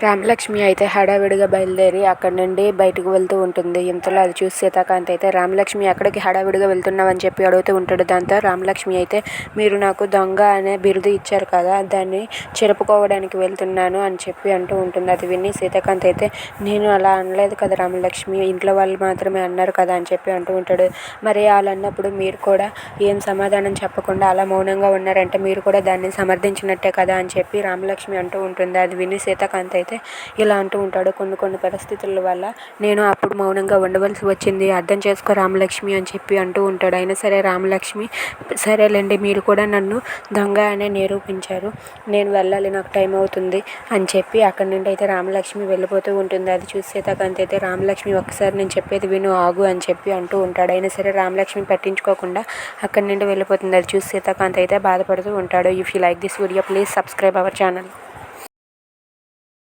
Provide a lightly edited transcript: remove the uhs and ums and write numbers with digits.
రామలక్ష్మి అయితే హడావిడిగా బయలుదేరి అక్కడి నుండి బయటకు వెళ్తూ ఉంటుంది. ఇంతలో అది చూసి సీతాకాంత్ అయితే రామలక్ష్మి ఎక్కడికి హడావిడిగా వెళ్తున్నావని చెప్పి అడుగుతూ ఉంటాడు. దాంతో రామలక్ష్మి అయితే మీరు నాకు దొంగ అనే బిరుదు ఇచ్చారు కదా, దాన్ని చెరుపుకోవడానికి వెళ్తున్నాను అని చెప్పి అంటూ ఉంటుంది. అది విని సీతాకాంత్ అయితే నేను అలా అనలేదు కదా రామలక్ష్మి, ఇంట్లో వాళ్ళు మాత్రమే అన్నారు కదా అని చెప్పి అంటూ ఉంటాడు. మరి వాళ్ళు అన్నప్పుడు మీరు కూడా ఏం సమాధానం చెప్పకుండా అలా మౌనంగా ఉన్నారంటే మీరు కూడా దాన్ని సమర్థించినట్టే కదా అని చెప్పి రామలక్ష్మి అంటూ ఉంటుంది. అది విని సీతాకాంత్ అయితే ఇలా అంటూ ఉంటాడు. కొన్ని పరిస్థితుల వల్ల నేను అప్పుడు మౌనంగా ఉండవలసి వచ్చింది, అర్థం చేసుకో రామలక్ష్మి అని చెప్పి అంటూ ఉంటాడు. అయినా సరే రామలక్ష్మి సరేలేండి, మీరు కూడా నన్ను దొంగ అనే నిరూపించారు, నేను వెళ్ళాలి, నాకు టైం అవుతుంది అని చెప్పి అక్కడి నుండి అయితే రామలక్ష్మి వెళ్ళిపోతూ ఉంటుంది. అది చూసి సీతాకాంత్ అయితే రామలక్ష్మి ఒక్కసారి నేను చెప్పేది విను, ఆగు అని చెప్పి అంటూ ఉంటాడు. అయినా సరే రామలక్ష్మి పట్టించుకోకుండా అక్కడి నుండి వెళ్ళిపోతుంది. అది చూసి సీతాకాంత్ అయితే బాధపడుతూ ఉంటాడు. If you like this video please subscribe our channel.